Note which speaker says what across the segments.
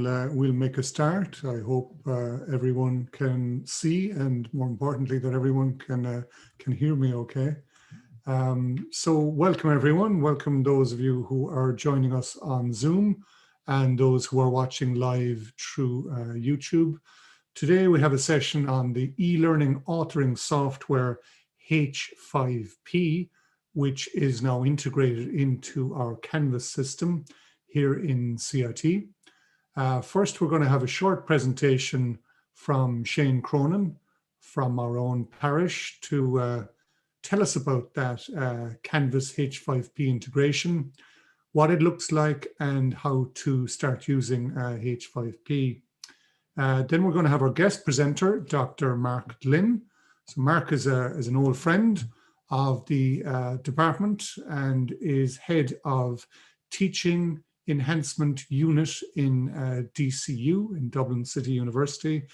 Speaker 1: We'll make a start. I hope everyone can see, and more importantly, that everyone can hear me okay. So welcome everyone. Welcome those of you who are joining us on Zoom and those who are watching live through YouTube. Today we have a session on the e-learning authoring software H5p, which is now integrated into our Canvas system here in CIT. First, we're going to have a short presentation from Shane Cronin from our own parish to tell us about that Canvas H5p integration, what it looks like, and how to start using H5p. Then we're going to have our guest presenter, Dr. Mark Glynn. So Mark is an old friend of the department and is head of Teaching Enhancement Unit in DCU, in Dublin City University,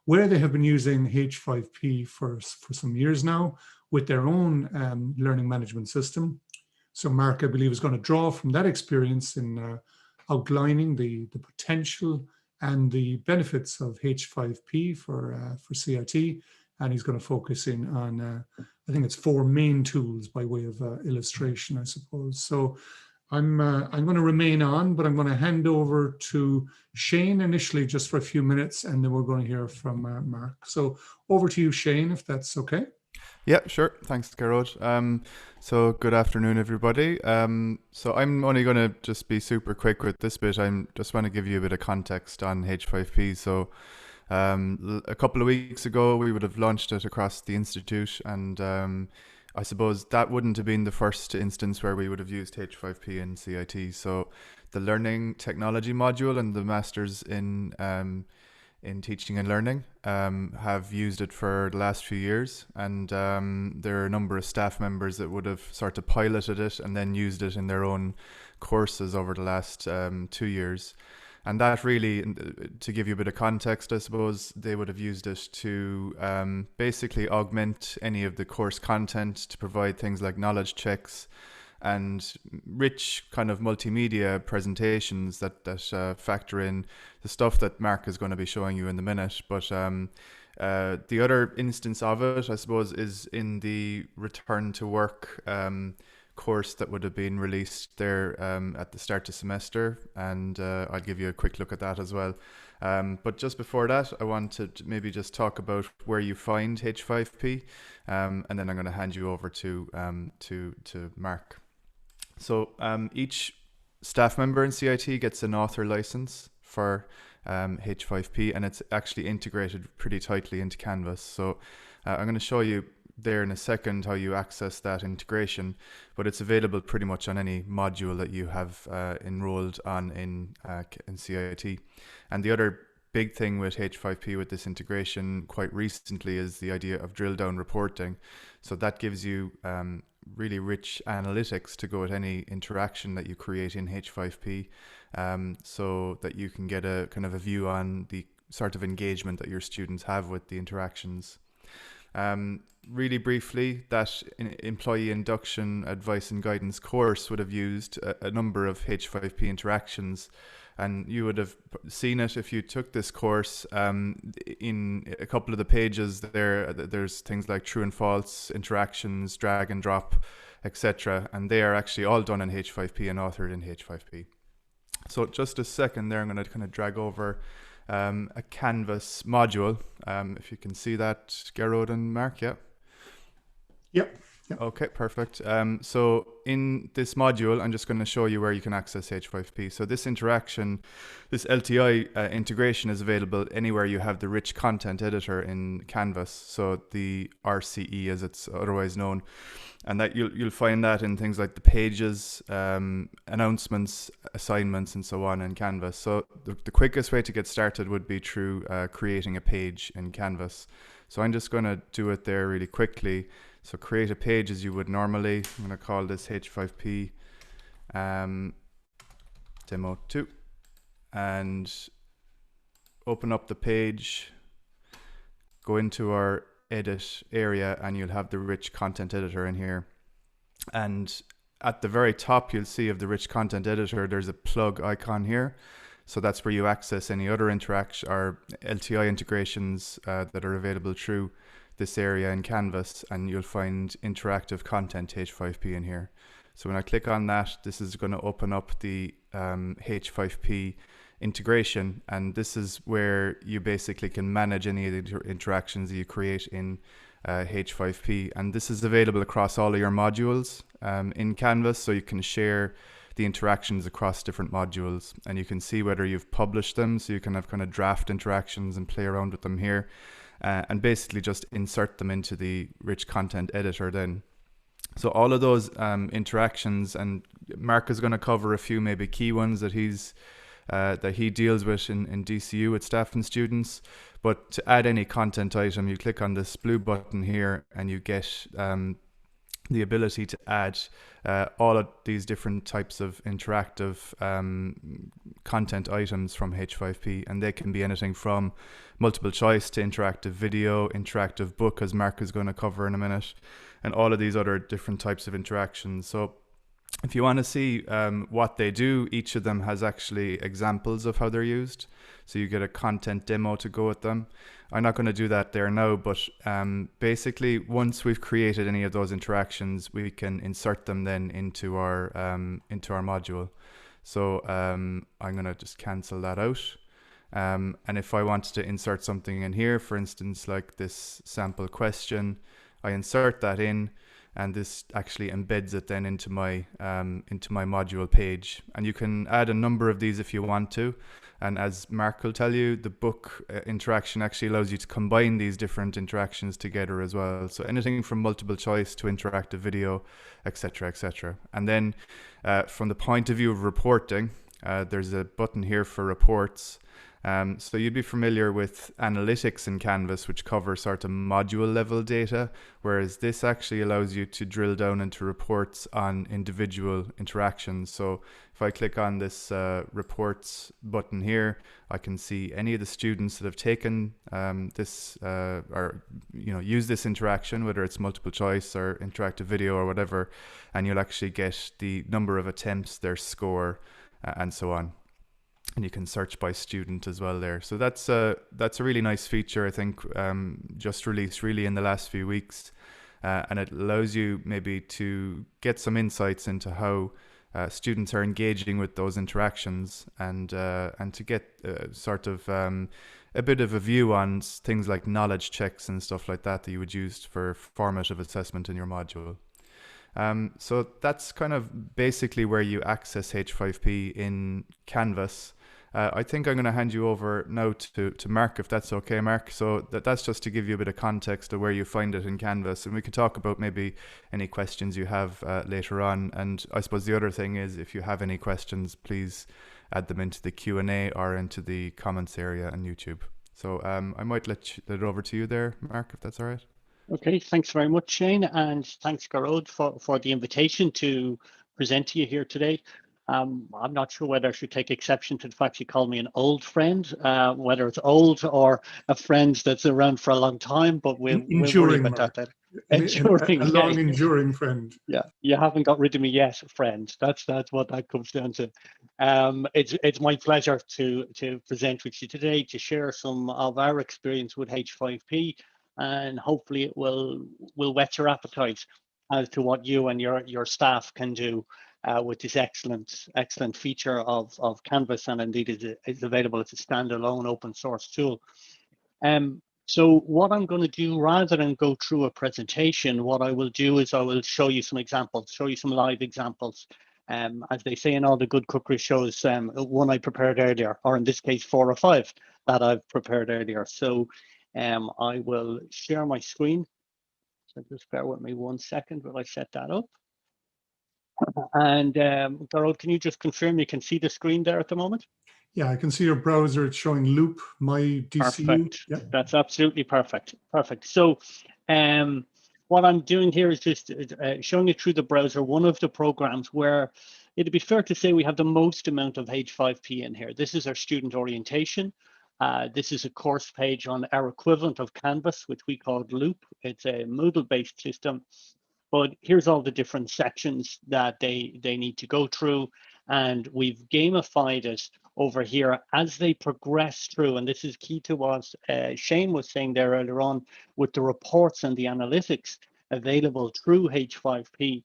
Speaker 1: where they have been using H5p for some years now with their own learning management system. So Mark, I believe, is going to draw from that experience in outlining the potential and the benefits of H5p for CIT, and he's going to focus in on, I think it's 4 main tools by way of illustration, I suppose. So I'm going to remain on, but I'm going to hand over to Shane initially just for a few minutes, and then we're going to hear from Mark. So over to you, Shane, if that's okay.
Speaker 2: Yeah, sure. Thanks, Gerard. So good afternoon, everybody. So I'm only going to just be super quick with this bit. I just want to give you a bit of context on H5p. So a couple of weeks ago, we would have launched it across the Institute, and I suppose that wouldn't have been the first instance where we would have used H5p in CIT. So the Learning Technology module and the Masters in Teaching and Learning have used it for the last few years, and there are a number of staff members that would have sort of piloted it and then used it in their own courses over the last 2 years. And that really, to give you a bit of context, I suppose, they would have used it to basically augment any of the course content, to provide things like knowledge checks and rich kind of multimedia presentations that factor in the stuff that Mark is going to be showing you in a minute. But the other instance of it, I suppose, is in the return to work course that would have been released there at the start of semester, and I'll give you a quick look at that as well. But just before that, I want to maybe just talk about where you find H5p, and then I'm going to hand you over to Mark. So each staff member in CIT gets an author license for H5p, and it's actually integrated pretty tightly into Canvas. So I'm going to show you there in a second how you access that integration, but it's available pretty much on any module that you have enrolled on in CIT. And the other big thing with H5p with this integration quite recently is the idea of drill down reporting. So that gives you really rich analytics to go at any interaction that you create in H5p, so that you can get a kind of a view on the sort of engagement that your students have with the interactions. Really briefly, that employee induction advice and guidance course would have used a number of H5p interactions, and you would have seen it if you took this course. In a couple of the pages there's things like true and false interactions, drag and drop, etc., and they are actually all done in H5p and authored in H5p. So just a second there, I'm going to kind of drag over a Canvas module. If you can see that, Gerard and Mark, yeah?
Speaker 1: Yep.
Speaker 2: Okay, perfect. So in this module, I'm just going to show you where you can access H5p. So this interaction, this LTI integration is available anywhere you have the rich content editor in Canvas. So the RCE, as it's otherwise known. And that you'll find that in things like the pages, announcements, assignments, and so on in Canvas. So the quickest way to get started would be through creating a page in Canvas. So I'm just going to do it there really quickly. So create a page as you would normally. I'm going to call this H5p Demo 2. And open up the page, go into our edit area, and you'll have the rich content editor in here. And at the very top, you'll see of the rich content editor, there's a plug icon here. So that's where you access any other interaction or LTI integrations that are available through this area in Canvas, and you'll find interactive content H5p in here. So when I click on that, this is going to open up the H5p integration, and this is where you basically can manage any of the interactions that you create in H5p, and this is available across all of your modules in Canvas, so you can share the interactions across different modules, and you can see whether you've published them, so you can have kind of draft interactions and play around with them here, and basically just insert them into the rich content editor then. So all of those interactions, and Mark is going to cover a few maybe key ones that he deals with in DCU with staff and students. But to add any content item, you click on this blue button here, and you get the ability to add all of these different types of interactive content items from H5p, and they can be anything from multiple choice to interactive video, interactive book, as Mark is going to cover in a minute, and all of these other different types of interactions. So if you want to see what they do, each of them has actually examples of how they're used. So you get a content demo to go with them. I'm not going to do that there now, but basically once we've created any of those interactions, we can insert them then into our module. So I'm going to just cancel that out. And if I wanted to insert something in here, for instance, like this sample question, I insert that in, and this actually embeds it then into my module page. And you can add a number of these if you want to. And as Mark will tell you, the book interaction actually allows you to combine these different interactions together as well. So anything from multiple choice to interactive video, etc., etc. And then from the point of view of reporting, there's a button here for reports. So you'd be familiar with analytics in Canvas, which covers sort of module level data, whereas this actually allows you to drill down into reports on individual interactions. So if I click on this reports button here, I can see any of the students that have taken this or use this interaction, whether it's multiple choice or interactive video or whatever, and you'll actually get the number of attempts, their score, and so on. And you can search by student as well there. So that's a really nice feature, I think, just released really in the last few weeks. And it allows you maybe to get some insights into how students are engaging with those interactions, and to get sort of a bit of a view on things like knowledge checks and stuff like that you would use for formative assessment in your module. So that's kind of basically where you access H5p in Canvas. I think I'm going to hand you over now to Mark, if that's okay, Mark. So that's just to give you a bit of context of where you find it in Canvas, and we can talk about maybe any questions you have later on. And I suppose the other thing is, if you have any questions, please add them into the Q&A or into the comments area on YouTube. So I might let it over to you there, Mark, if that's all right.
Speaker 3: Okay, thanks very much, Shane, and thanks, Garrod, for the invitation to present to you here today. I'm not sure whether I should take exception to the fact you call me an old friend, whether it's old or a friend that's around for a long time, but we'll worry about that.
Speaker 1: Enduring, a long enduring friend.
Speaker 3: Yeah, you haven't got rid of me yet, friend. That's what that comes down to. It's my pleasure to present with you today, to share some of our experience with H5p, and hopefully it will whet your appetite as to what you and your staff can do with this excellent feature of Canvas, and indeed is available as a standalone open source tool. So what I'm going to do, rather than go through a presentation, what I will do is I will show you some examples, show you some live examples. As they say in all the good cookery shows, one I prepared earlier, or in this case 4 or 5 that I've prepared earlier. So I will share my screen. So just bear with me 1 second while I set that up. And Garrod, can you just confirm you can see the screen there at the moment?
Speaker 1: Yeah, I can see your browser. It's showing Loop, my DCU.
Speaker 3: Perfect.
Speaker 1: Yeah.
Speaker 3: That's absolutely perfect. Perfect. So what I'm doing here is just showing you through the browser one of the programs where it'd be fair to say we have the most amount of H5p in here. This is our student orientation. This is a course page on our equivalent of Canvas, which we call Loop. It's a Moodle-based system. But here's all the different sections that they need to go through. and we've gamified it over here as they progress through. And this is key to what Shane was saying there earlier on with the reports and the analytics available through H5p.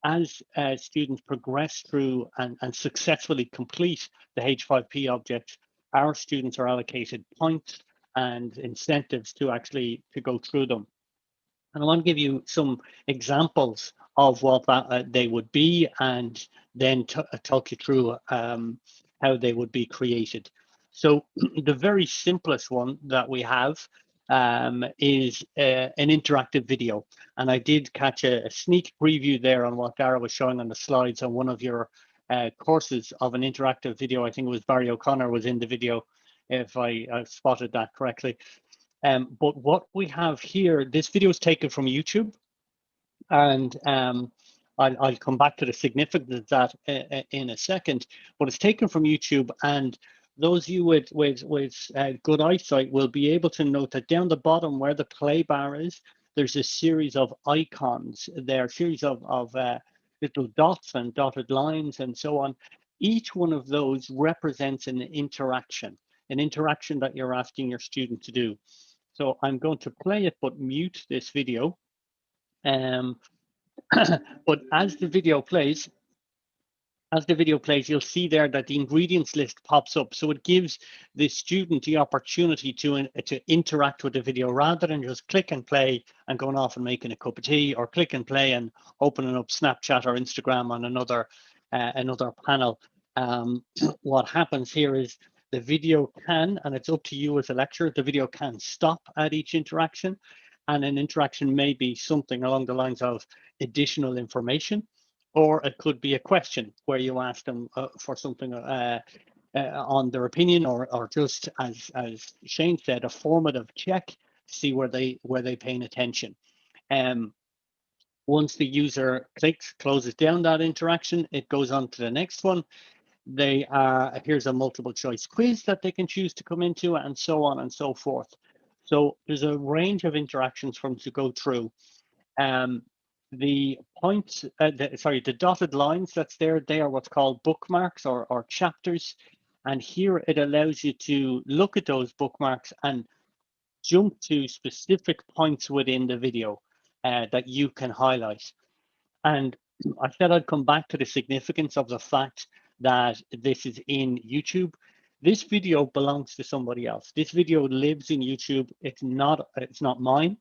Speaker 3: As students progress through and successfully complete the H5p objects, our students are allocated points and incentives to actually go through them. And I want to give you some examples of what they would be, and then talk you through how they would be created. So the very simplest one that we have is an interactive video. And I did catch a sneak preview there on what Dara was showing on the slides on one of your courses of an interactive video. I think it was Barry O'Connor was in the video, if I spotted that correctly. But what we have here, this video is taken from YouTube, and I'll come back to the significance of that in a second, but it's taken from YouTube, and those of you with good eyesight will be able to note that down the bottom where the play bar is, there's a series of icons. There are a series of little dots and dotted lines and so on. Each one of those represents an interaction that you're asking your student to do. So I'm going to play it, but mute this video. But as the video plays, you'll see there that the ingredients list pops up. So it gives the student the opportunity to interact with the video rather than just click and play and going off and making a cup of tea, or click and play and opening up Snapchat or Instagram on another panel. What happens here is the video can, and it's up to you as a lecturer, the video can stop at each interaction. And an interaction may be something along the lines of additional information, or it could be a question where you ask them for something on their opinion, or just as Shane said, a formative check to see where they paying attention. Once the user closes down that interaction, it goes on to the next one. Here's a multiple choice quiz that they can choose to come into, and so on and so forth. So there's a range of interactions for them to go through. The points, the dotted lines that's there, they are what's called bookmarks or chapters. And here it allows you to look at those bookmarks and jump to specific points within the video that you can highlight. And I said I'd come back to the significance of the fact that this is in YouTube. This video belongs to somebody else. This video lives in YouTube. It's not mine.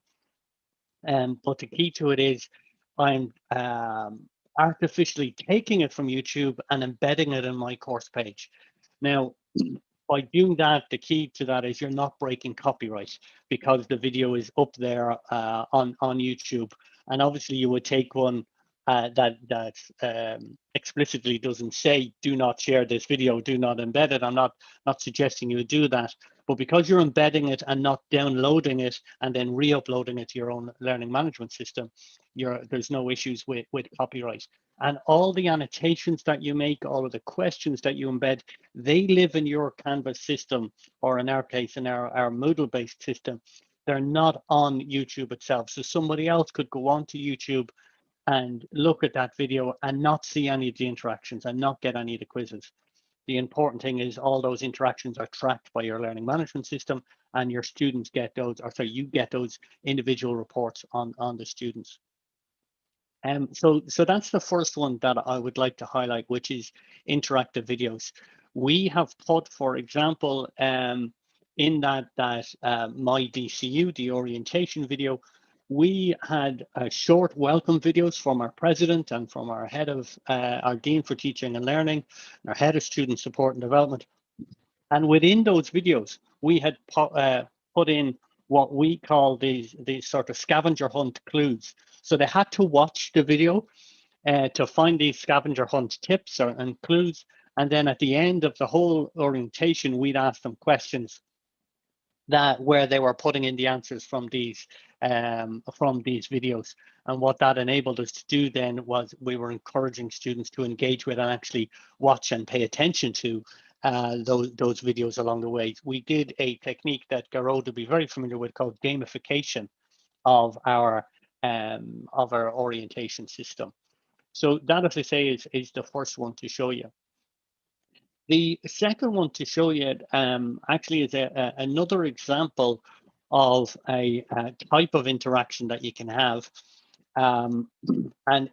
Speaker 3: But the key to it is I'm artificially taking it from YouTube and embedding it in my course page. Now, by doing that, the key to that is you're not breaking copyright, because the video is up there on YouTube. And obviously you would take one that explicitly doesn't say, do not share this video, do not embed it. I'm not suggesting you do that, but because you're embedding it and not downloading it and then re-uploading it to your own learning management system, there's no issues with copyright. And all the annotations that you make, all of the questions that you embed, they live in your Canvas system, or in our case, in our Moodle-based system. They're not on YouTube itself. So somebody else could go onto YouTube and look at that video and not see any of the interactions and not get any of the quizzes. The important thing is all those interactions are tracked by your learning management system, and your students get those, you get those individual reports on the students. So that's the first one that I would like to highlight, which is interactive videos. We have put, for example, in that My DCU, the orientation video, we had short welcome videos from our president and from our head of our dean for teaching and learning, our head of student support and development. And within those videos, we had put in what we call these sort of scavenger hunt clues. So they had to watch the video to find these scavenger hunt tips and clues. And then at the end of the whole orientation, we'd ask them questions where they were putting in the answers from these videos. And what that enabled us to do then was we were encouraging students to engage with and actually watch and pay attention to those videos along the way. We did a technique that Garrod would be very familiar with called gamification of our orientation system. So that, as I say, is the first one to show you. The second one to show you actually is another example of a type of interaction that you can have. And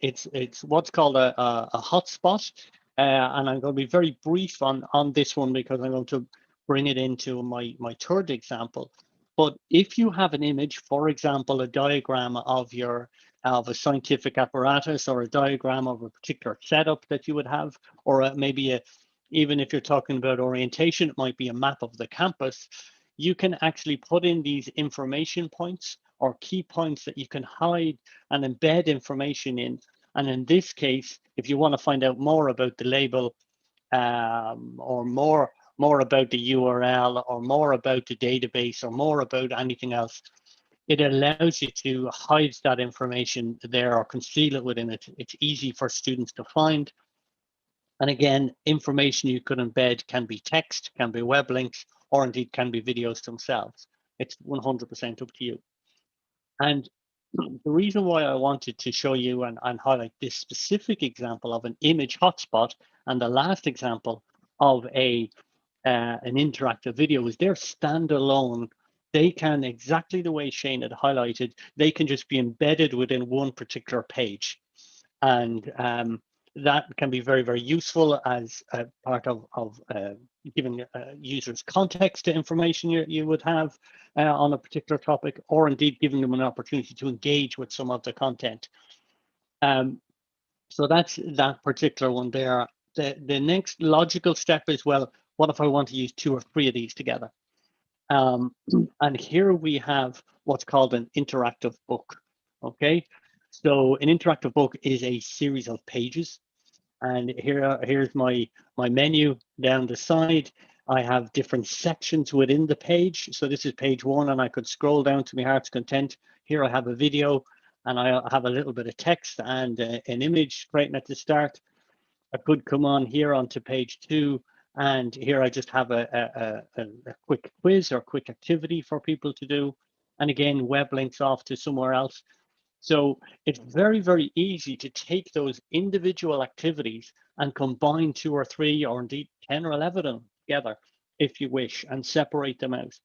Speaker 3: it's what's called a hotspot. And I'm going to be very brief on this one because I'm going to bring it into my third example. But if you have an image, for example, a diagram of a scientific apparatus, or a diagram of a particular setup that you would have, or maybe even if you're talking about orientation, it might be a map of the campus. You can actually put in these information points or key points that you can hide and embed information in. And in this case, if you want to find out more about the label, or more about the URL, or more about the database, or more about anything else, it allows you to hide that information there or conceal it within it. It's easy for students to find. And again, information you could embed can be text, can be web links, or indeed can be videos themselves. It's 100% up to you. And the reason why I wanted to show you and highlight this specific example of an image hotspot and the last example of an interactive video is they're standalone. They can, exactly the way Shane had highlighted, they can just be embedded within one particular page. And that can be very, very useful as a part of giving users context to information you would have on a particular topic, or indeed giving them an opportunity to engage with some of the content. So that's that particular one there. The next logical step is, well, what if I want to use 2 or 3 of these together? And here we have what's called an interactive book. Okay, so an interactive book is a series of pages. And here's my menu down the side. I have different sections within the page. So this is page 1, and I could scroll down to my heart's content. Here I have a video, and I have a little bit of text and an image right at the start. I could come on here onto page 2, and here I just have a quick quiz or quick activity for people to do. And again, web links off to somewhere else. So it's very, very easy to take those individual activities and combine 2 or 3 or indeed 10 or 11 of them together if you wish, and separate them out.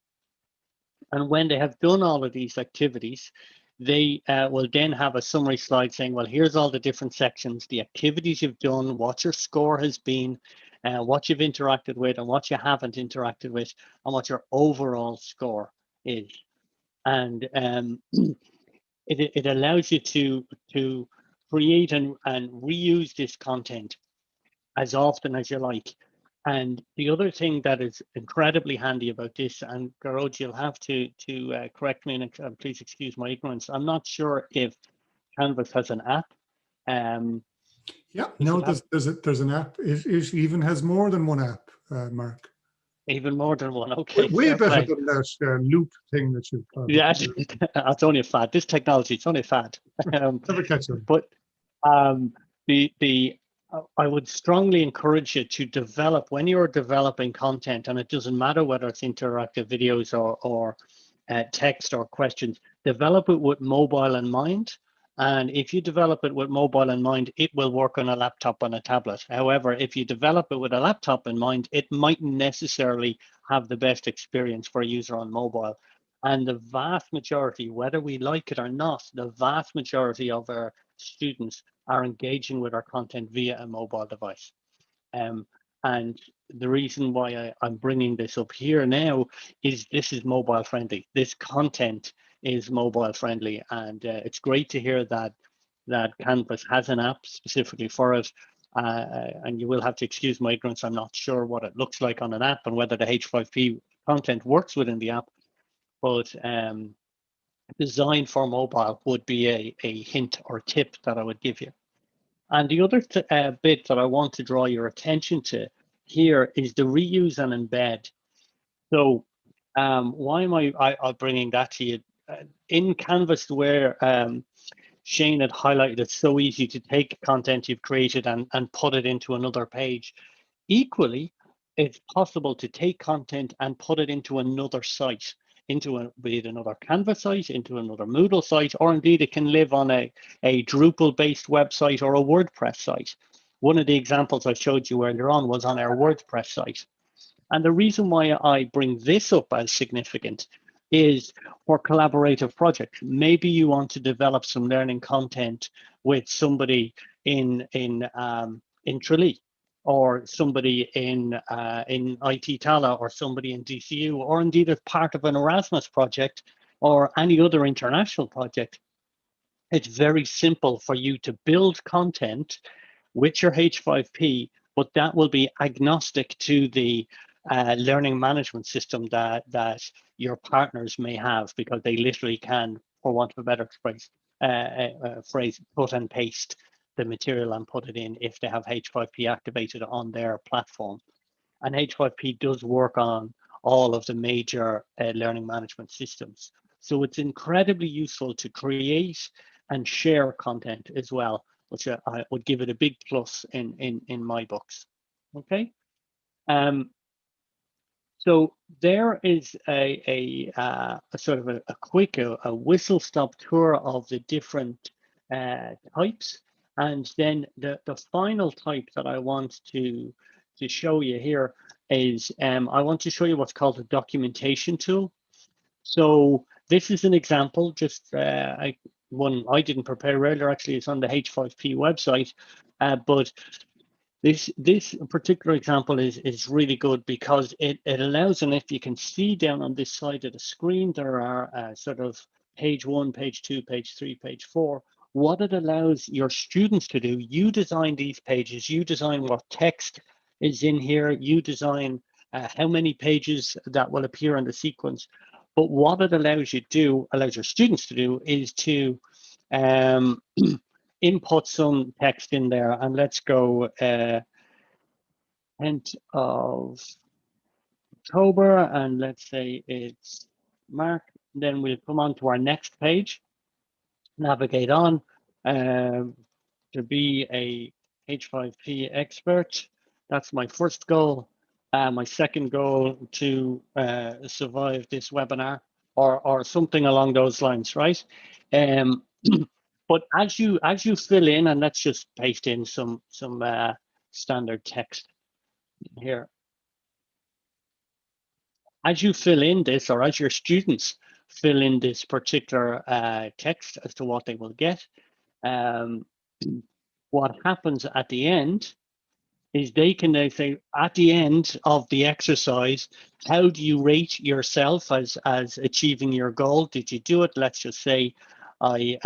Speaker 3: And when they have done all of these activities, they will then have a summary slide saying, well, here's all the different sections, the activities you've done, what your score has been, what you've interacted with and what you haven't interacted with, and what your overall score is. And it allows you to create and reuse this content as often as you like. And the other thing that is incredibly handy about this, and Garoj, you'll have to correct me, and please excuse my ignorance, I'm not sure if Canvas has an app.
Speaker 1: Yeah, no, there's an app. It even has more than one app, Mark.
Speaker 3: Even more than one, okay.
Speaker 1: Way better than that loop thing that you've got.
Speaker 3: Yeah, that's only a fad. This technology, it's only a fad.
Speaker 1: Never catch on.
Speaker 3: But I would strongly encourage you to develop, when you're developing content, and it doesn't matter whether it's interactive videos or text or questions, develop it with mobile in mind. And if you develop it with mobile in mind, it will work on a laptop and a tablet. However, if you develop it with a laptop in mind, it mightn't necessarily have the best experience for a user on mobile. And the vast majority, whether we like it or not, the vast majority of our students are engaging with our content via a mobile device. And the reason why I'm bringing this up here now is this is mobile friendly. This content is mobile friendly, and it's great to hear that Canvas has an app specifically for it. And you will have to excuse my ignorance. I'm not sure what it looks like on an app and whether the H5p content works within the app, but design for mobile would be a hint or tip that I would give you. And the other bit that I want to draw your attention to here is the reuse and embed. So why am I bringing that to you? In Canvas, where Shane had highlighted it's so easy to take content you've created and put it into another page. Equally, it's possible to take content and put it into another site, be it another Canvas site, into another Moodle site, or indeed it can live on a Drupal-based website or a WordPress site. One of the examples I showed you earlier on was on our WordPress site. And the reason why I bring this up as significant is for collaborative projects. Maybe you want to develop some learning content with somebody in Tralee, or somebody in IT Tala, or somebody in DCU, or indeed as part of an Erasmus project or any other international project. It's very simple for you to build content with your H5p, but that will be agnostic to the learning management system that your partners may have, because they literally can, for want of a better phrase, put and paste the material and put it in if they have H5p activated on their platform. And H5p does work on all of the major learning management systems. So it's incredibly useful to create and share content as well, which I would give it a big plus in my books. Okay. So there is a sort of a quick whistle-stop tour of the different types, and then the final type that I want to show you here is I want to show you what's called a documentation tool. So this is an example, just one I didn't prepare earlier. Actually, it's on the H5p website, but this particular example is really good because it allows, and if you can see down on this side of the screen, there are sort of page 1, page 2, page 3, page 4. What it allows your students to do, you design these pages, you design what text is in here, you design how many pages that will appear in the sequence. But what it allows you to do, allows your students to do, is to input some text in there. And let's go 10th of October, and let's say it's Mark. Then we'll come on to our next page, navigate on to be a H5p expert. That's my first goal. My second goal, to survive this webinar, or something along those lines, right? But as you fill in, and let's just paste in some standard text here. As you fill in this, or as your students fill in this particular text as to what they will get, what happens at the end is they say, at the end of the exercise, how do you rate yourself as achieving your goal? Did you do it? Let's just say I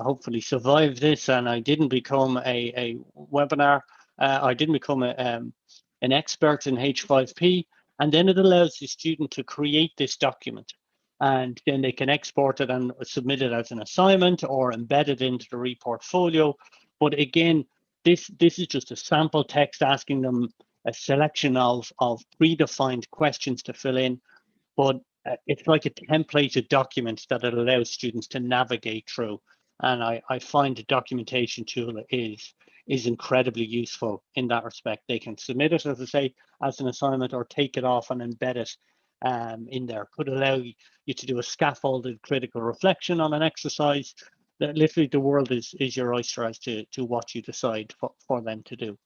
Speaker 3: hopefully survived this and I didn't become a webinar. I didn't become an expert in H5p. And then it allows the student to create this document. And then they can export it and submit it as an assignment or embed it into the reportfolio. But again, this is just a sample text asking them a selection of predefined questions to fill in. But it's like a templated document that it allows students to navigate through. And I find the documentation tool is incredibly useful in that respect. They can submit it, as I say, as an assignment, or take it off and embed it in there. Could allow you to do a scaffolded critical reflection on an exercise. That literally the world is your oyster as to what you decide for them to do.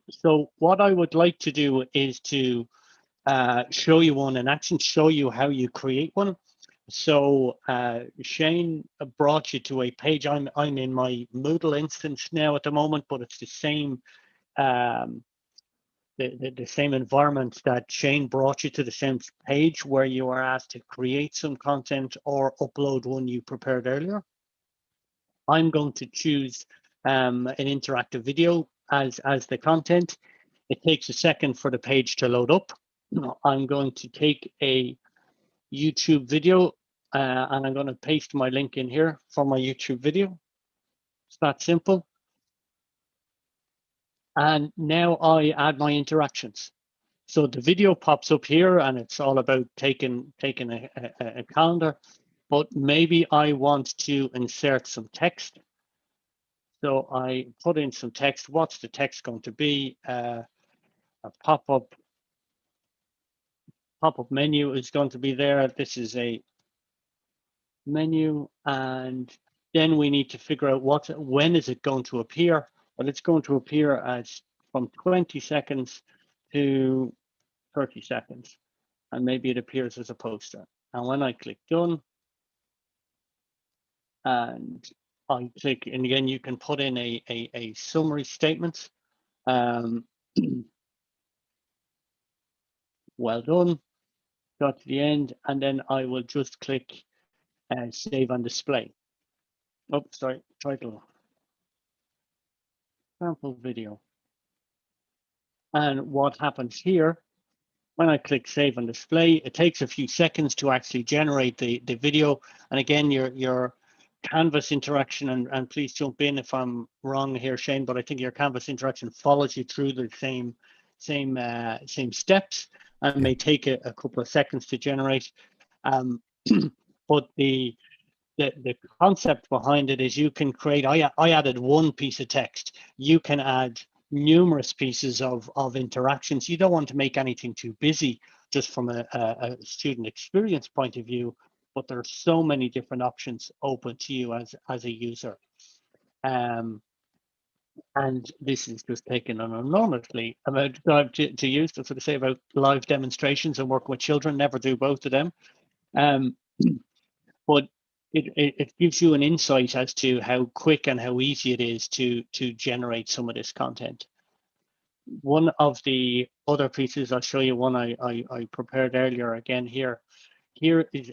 Speaker 3: So what I would like to do is to show you one in action, show you how you create one. So Shane brought you to a page. I'm in my Moodle instance now at the moment, but it's the same the same environment that Shane brought you to, the same page where you are asked to create some content or upload one you prepared earlier. I'm going to choose an interactive video as the content. It takes a second for the page to load up. I'm going to take a YouTube video and I'm going to paste my link in here for my YouTube video. It's that simple. And now I add my interactions. So the video pops up here and it's all about taking a calendar, but maybe I want to insert some text. So I put in some text. What's the text going to be? A pop-up menu is going to be there. This is a menu, and then we need to figure out when is it going to appear. but it's going to appear as from 20 seconds to 30 seconds. And maybe it appears as a poster. And when I click done, and I click, and again, you can put in a summary statement. Well done, got to the end, and then I will just click save and display. Oh, sorry, title, sample video. And what happens here, when I click save and display, it takes a few seconds to actually generate the video. And again, your Canvas interaction, and please jump in if I'm wrong here, Shane, but I think your Canvas interaction follows you through the same steps and may take a couple of seconds to generate. But the concept behind it is you can create, I added one piece of text. You can add numerous pieces of interactions. You don't want to make anything too busy just from a student experience point of view, but there are so many different options open to you as a user. And this is just taken an enormously amount of time to use. That's what I say about live demonstrations and working with children. Never do both of them. But it gives you an insight as to how quick and how easy it is to generate some of this content. One of the other pieces, I'll show you one I prepared earlier again here. Here is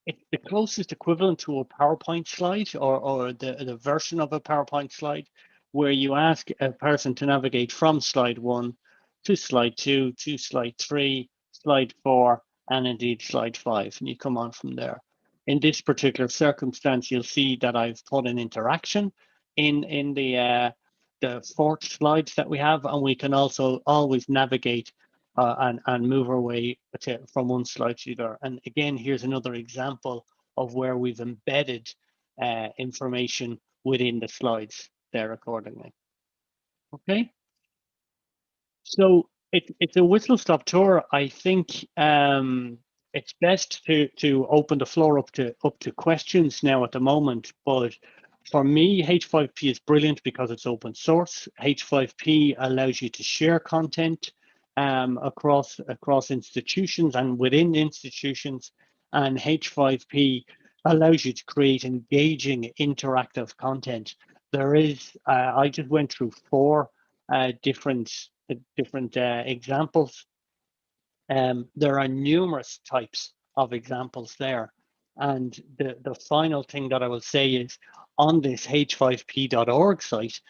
Speaker 3: it's the closest equivalent to a PowerPoint slide or the version of a PowerPoint slide, where you ask a person to navigate from slide 1 to slide 2 to slide 3, slide 4, and indeed slide 5, and you come on from there. In this particular circumstance, you'll see that I've put an interaction in the 4 slides that we have, and we can also always navigate and move our way from one slide to the other. And again, here's another example of where we've embedded information within the slides there accordingly. Okay, so it's a whistle-stop tour. I think it's best to open the floor up to questions now at the moment, but for me, H5p is brilliant because it's open source. H5p allows you to share content across institutions and within institutions, and H5p allows you to create engaging interactive content. There is, I just went through 4 different examples. There are numerous types of examples there. And the final thing that I will say is on this h5p.org site,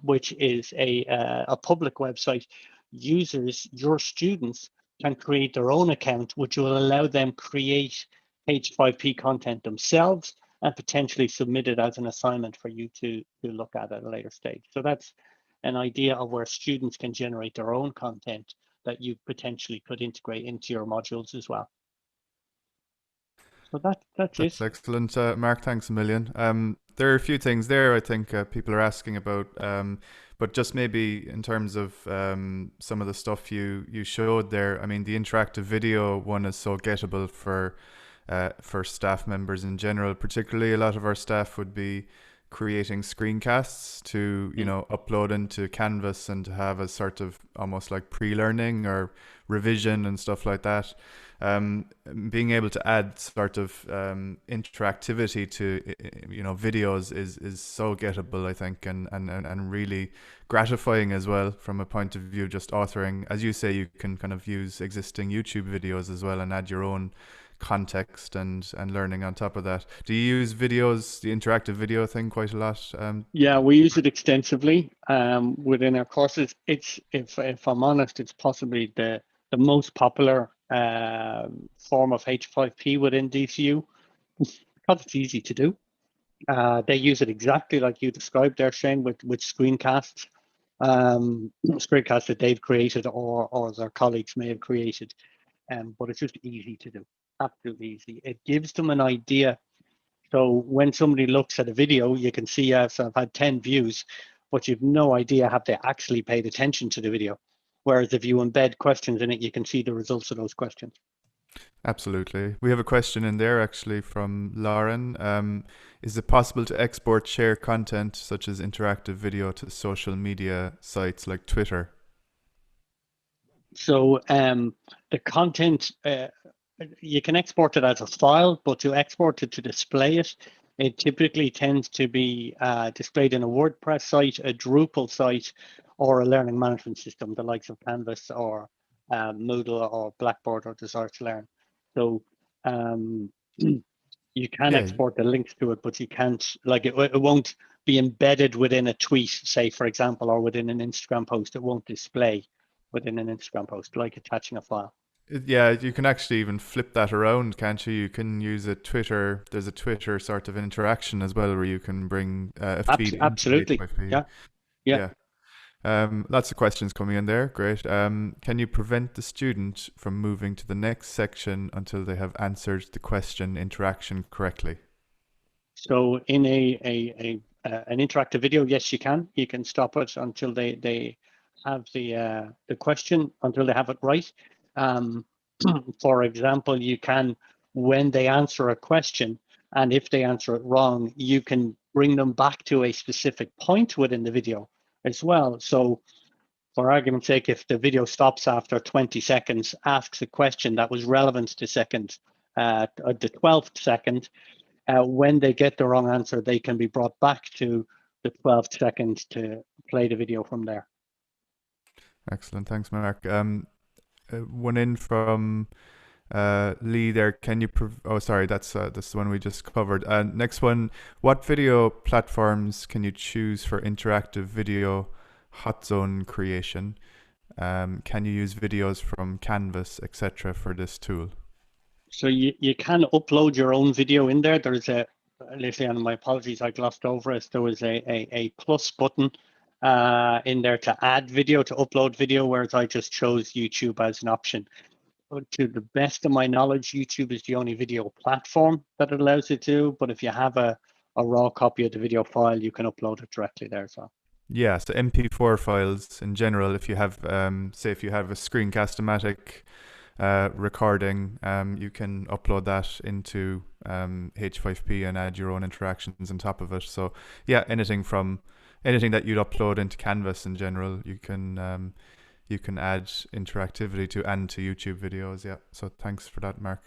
Speaker 3: which is a public website, users, your students, can create their own account, which will allow them create H5p content themselves and potentially submit it as an assignment for you to look at a later stage. So that's an idea of where students can generate their own content that you potentially could integrate into your modules as well. So that's it.
Speaker 2: Excellent, Mark. Thanks a million. There are a few things there I think people are asking about, but just maybe in terms of some of the stuff you showed there. I mean, the interactive video one is so gettable for staff members in general. Particularly, a lot of our staff would be creating screencasts to upload into Canvas and to have a sort of almost like pre-learning or revision and stuff like that. Being able to add sort of interactivity to videos is so gettable, I think, and really gratifying as well from a point of view. Just authoring, as you say, you can kind of use existing YouTube videos as well and add your own context and learning on top of that. Do you use videos, the interactive video thing, quite a lot?
Speaker 3: Yeah, we use it extensively within our courses. It's, if I'm honest, it's possibly the most popular form of H5p within DCU because it's easy to do. They use it exactly like you described there, Shane, with screencasts, screencasts that they've created or their colleagues may have created, but it's just easy to do. Absolutely easy. It gives them an idea. So when somebody looks at a video, you can see I've had 10 views, but you've no idea have they actually paid attention to the video. Whereas if you embed questions in it, you can see the results of those questions.
Speaker 2: Absolutely. We have a question in there actually from Lauren. Is it possible to export share content such as interactive video to social media sites like Twitter?
Speaker 3: So the content, you can export it as a file, but to export it to display it, it typically tends to be displayed in a WordPress site, a Drupal site, or a learning management system, the likes of Canvas or Moodle or Blackboard or Desire to Learn. So you can
Speaker 2: Yeah,
Speaker 3: export the links to it, but you can't, like it won't be embedded within a tweet, say, for example, or within an Instagram post. It won't display within an Instagram post, like attaching a file.
Speaker 2: yeah, you can actually even flip that around, can't you? You can use a Twitter. There's a Twitter sort of interaction as well, where you can bring a feed into
Speaker 3: Absolutely.
Speaker 2: H5p.
Speaker 3: Yeah. Yeah.
Speaker 2: Yeah. Lots of questions coming in there. Great. Can you prevent the student from moving to the next section until they have answered the question interaction correctly?
Speaker 3: So in an interactive video, yes, you can. You can stop it until they have the question, until they have it right. For example, you can, when they answer a question, and if they answer it wrong, you can bring them back to a specific point within the video as well. So for argument's sake, if the video stops after 20 seconds, asks a question that was relevant to the 12th second, when they get the wrong answer, they can be brought back to the 12th second to play the video from there.
Speaker 2: Excellent. Thanks, Mark. One in from Lee there. Can you? Oh, sorry. That's the one we just covered. Next one. What video platforms can you choose for interactive video hot zone creation? Can you use videos from Canvas, etc., for this tool?
Speaker 3: So you can upload your own video in there. There's a, literally, and my apologies, I glossed over it. There was a plus button in there to add video, to upload video, whereas I just chose YouTube as an option. But to the best of my knowledge, YouTube is the only video platform that it allows you to. But if you have a raw copy of the video file, you can upload it directly there as well.
Speaker 2: Yeah, so MP4 files in general, if you have, say, if you have a Screencast-O-Matic recording, you can upload that into H5p and add your own interactions on top of it. So yeah, anything that you'd upload into Canvas in general, you can add interactivity to and to YouTube videos. Yeah, so thanks for that, Mark.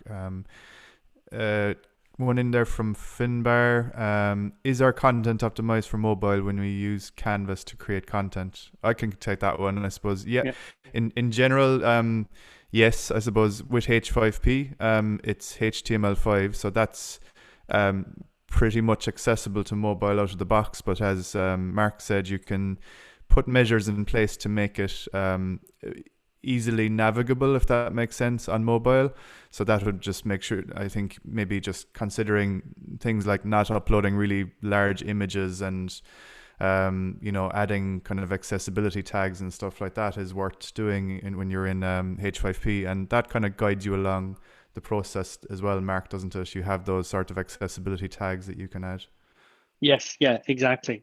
Speaker 2: One in there from Finbar. Is our content optimized for mobile when we use Canvas to create content? I can take that one, I suppose. Yeah. In general, yes, I suppose with H5p, it's HTML5, so that's pretty much accessible to mobile out of the box. But as Mark said, you can put measures in place to make it easily navigable, if that makes sense, on mobile. So that would just make sure, I think, maybe just considering things like not uploading really large images and adding kind of accessibility tags and stuff like that is worth doing when you're in H5p, and that kind of guides you along the process as well, Mark, doesn't it? You have those sort of accessibility tags that you can add.
Speaker 3: Yes, yeah, exactly.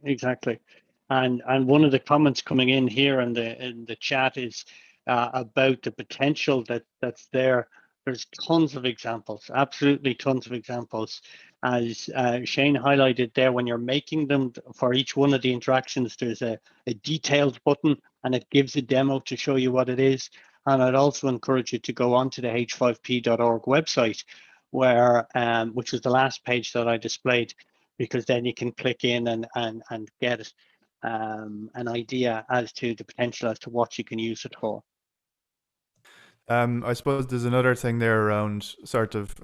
Speaker 3: And one of the comments coming in here in the chat is about the potential that's there. There's tons of examples, absolutely tons of examples. As Shane highlighted there, when you're making them for each one of the interactions, there's a detailed button and it gives a demo to show you what it is. And I'd also encourage you to go onto the h5p.org website, where which was the last page that I displayed, because then you can click in and get an idea as to the potential as to what you can use it for.
Speaker 2: I suppose there's another thing there around sort of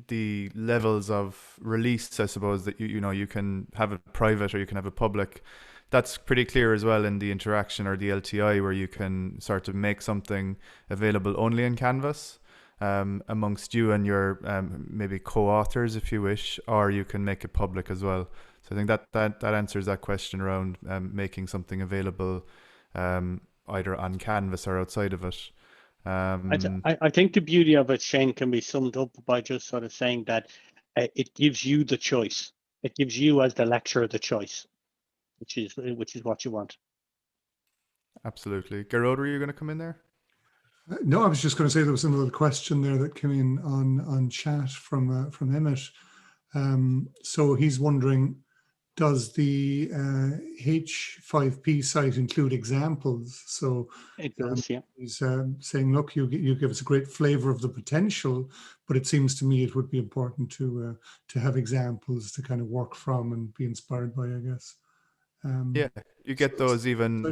Speaker 2: the levels of release, I suppose, that you can have it private or you can have it public. That's pretty clear as well in the interaction or the LTI, where you can sort of make something available only in Canvas amongst you and your maybe co-authors, if you wish, or you can make it public as well. So I think that answers that question around making something available either on Canvas or outside of it.
Speaker 3: I think the beauty of it, Shane, can be summed up by just sort of saying that it gives you the choice. It gives you, as the lecturer, the choice, which is what you want.
Speaker 2: Absolutely. Gerard, were you going to come in there?
Speaker 1: No, I was just going to say there was another question there that came in on chat from Emmett. So he's wondering, does the H5p site include examples? So
Speaker 3: It does, yeah.
Speaker 1: he's saying, look, you give us a great flavor of the potential, but it seems to me it would be important to have examples to kind of work from and be inspired by, I guess.
Speaker 2: Yeah, you get those even
Speaker 1: so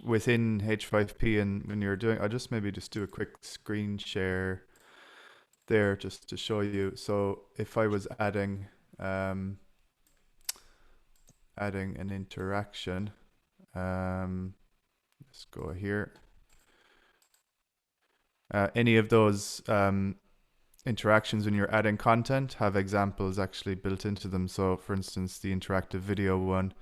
Speaker 2: within H5p, and when you're doing, I'll just maybe just do a quick screen share there just to show you. So if I was adding an interaction, let's go here. Any of those interactions when you're adding content have examples actually built into them. So for instance, the interactive video one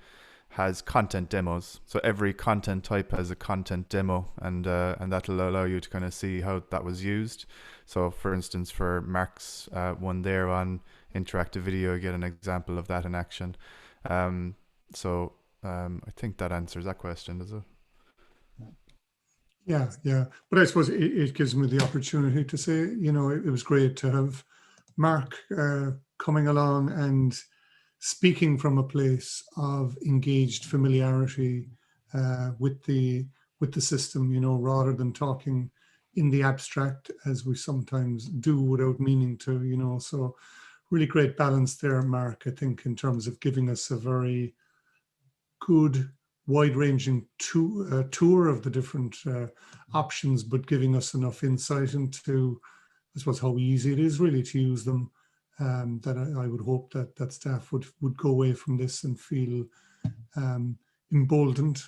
Speaker 2: has content demos. So every content type has a content demo, and that'll allow you to kind of see how that was used. So for instance, for Mark's one there on interactive video, you get an example of that in action. So I think that answers that question, does it?
Speaker 1: Yeah. But I suppose it gives me the opportunity to say, you know, it was great to have Mark coming along and speaking from a place of engaged familiarity with the system, you know, rather than talking in the abstract as we sometimes do without meaning to, you know. So really great balance there, Mark, I think, in terms of giving us a very good wide-ranging tour of the different options, but giving us enough insight into, I suppose, how easy it is really to use them. That I would hope that staff would go away from this and feel emboldened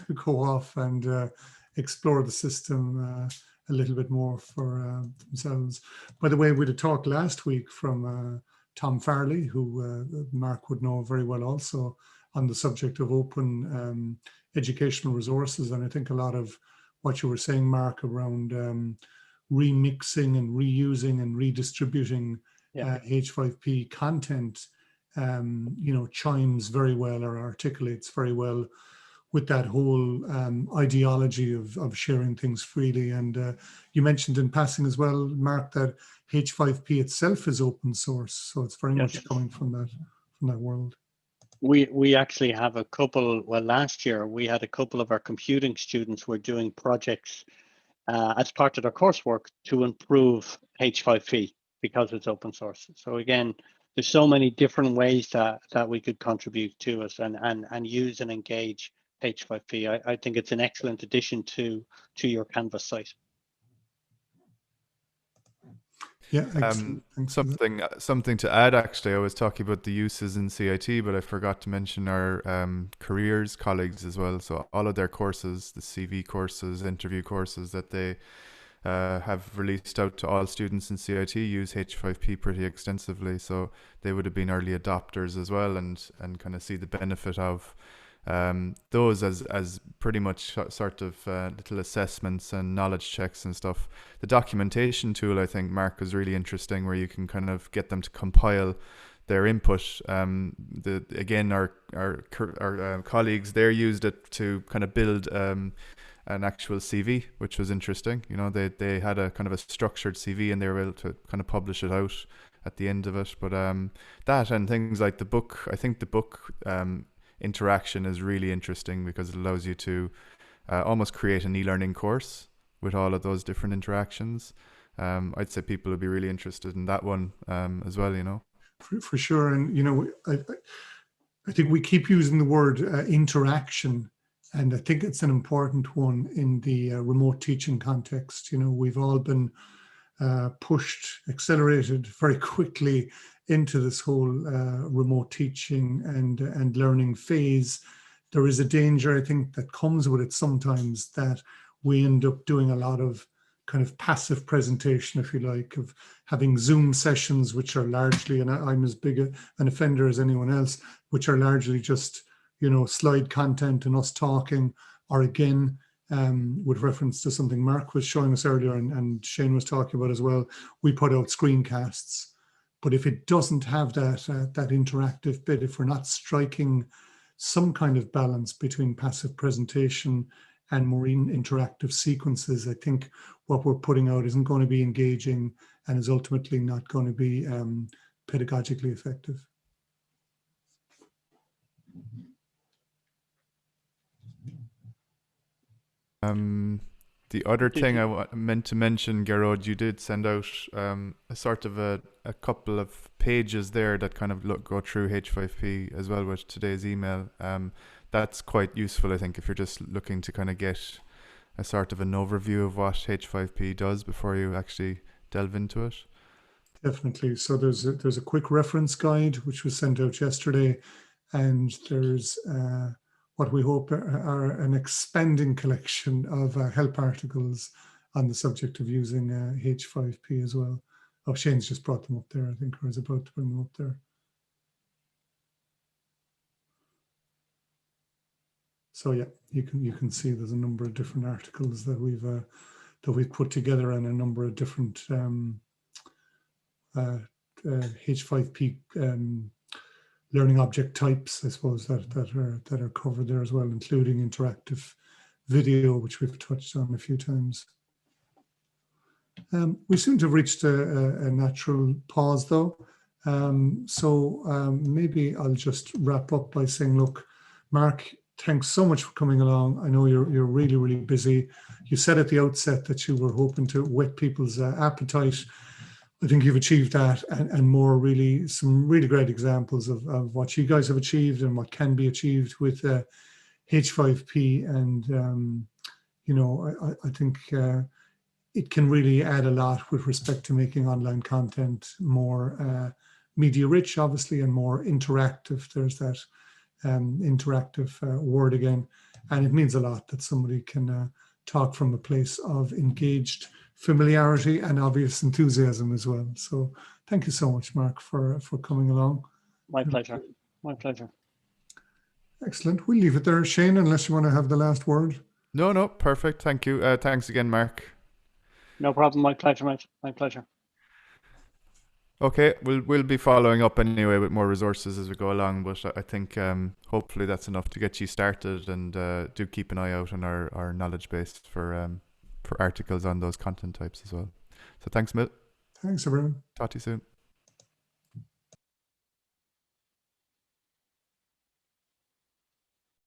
Speaker 1: to go off and explore the system a little bit more for themselves. By the way, we had a talk last week from Tom Farley, who Mark would know very well also, on the subject of open educational resources. And I think a lot of what you were saying, Mark, around remixing and reusing and redistributing H5p content, you know, chimes very well or articulates very well with that whole ideology of sharing things freely. And you mentioned in passing as well, Mark, that H5p itself is open source. So it's very much coming from that world.
Speaker 3: We actually have a couple, well, last year we had a couple of our computing students were doing projects as part of their coursework to improve H5p because it's open source. So again, there's so many different ways that we could contribute to us and use and engage H5p. I think it's an excellent addition to your Canvas site.
Speaker 1: Yeah,
Speaker 2: something to add, actually. I was talking about the uses in CIT, but I forgot to mention our careers colleagues as well. So all of their courses, the CV courses, interview courses that they have released out to all students in CIT use H5p pretty extensively. So they would have been early adopters as well, and kind of see the benefit of those as pretty much sort of little assessments and knowledge checks and stuff. The documentation tool, I think, Mark, was really interesting, where you can kind of get them to compile their input. Again, our colleagues there used it to kind of build an actual CV, which was interesting. You know, they had a kind of a structured CV, and they were able to kind of publish it out at the end of it. But that and things like the book, I think the book interaction is really interesting because it allows you to almost create an e-learning course with all of those different interactions. I'd say people would be really interested in that one as well, you know.
Speaker 1: For sure. And, you know, I think we keep using the word interaction, and I think it's an important one in the remote teaching context. You know, we've all been pushed, accelerated very quickly into this whole remote teaching and learning phase. There is a danger, I think, that comes with it sometimes, that we end up doing a lot of kind of passive presentation, if you like, of having Zoom sessions, which are largely, and I'm as big an offender as anyone else, which are largely just, you know, slide content and us talking, or again, with reference to something Mark was showing us earlier and Shane was talking about as well, we put out screencasts. But if it doesn't have that interactive bit, if we're not striking some kind of balance between passive presentation and more interactive sequences, I think what we're putting out isn't going to be engaging and is ultimately not going to be pedagogically effective.
Speaker 2: The other thing I meant to mention, Gerard, you did send out a sort of a couple of pages there that kind of go through H5p as well with today's email. That's quite useful, I think, if you're just looking to kind of get a sort of an overview of what H5p does before you actually delve into it.
Speaker 1: Definitely. So there's a quick reference guide which was sent out yesterday, and there's what we hope are an expanding collection of help articles on the subject of using H5p as well. Oh, Shane's just brought them up there, I think, or is about to bring them up there. So yeah, you can see there's a number of different articles that we've put together, and a number of different H5p learning object types, I suppose, that are covered there as well, including interactive video, which we've touched on a few times. We seem to have reached a natural pause, though. So maybe I'll just wrap up by saying, look, Mark, thanks so much for coming along. I know you're really, really busy. You said at the outset that you were hoping to whet people's appetite. I think you've achieved that, and more, really, some really great examples of what you guys have achieved and what can be achieved with H5p. And, you know, I think it can really add a lot with respect to making online content more media rich, obviously, and more interactive. There's that interactive word again. And it means a lot that somebody can talk from a place of engaged familiarity and obvious enthusiasm as well. So thank you so much, Mark, for coming along.
Speaker 3: My pleasure. My pleasure.
Speaker 1: Excellent. We'll leave it there, Shane, unless you want to have the last word.
Speaker 2: No, perfect. Thank you. Thanks again, Mark.
Speaker 3: No problem. My pleasure, mate. My pleasure.
Speaker 2: Okay, we'll be following up anyway with more resources as we go along, but I think hopefully that's enough to get you started, and do keep an eye out on our knowledge base for articles on those content types as well. So thanks, Mill.
Speaker 1: Thanks, everyone.
Speaker 2: Talk to you soon.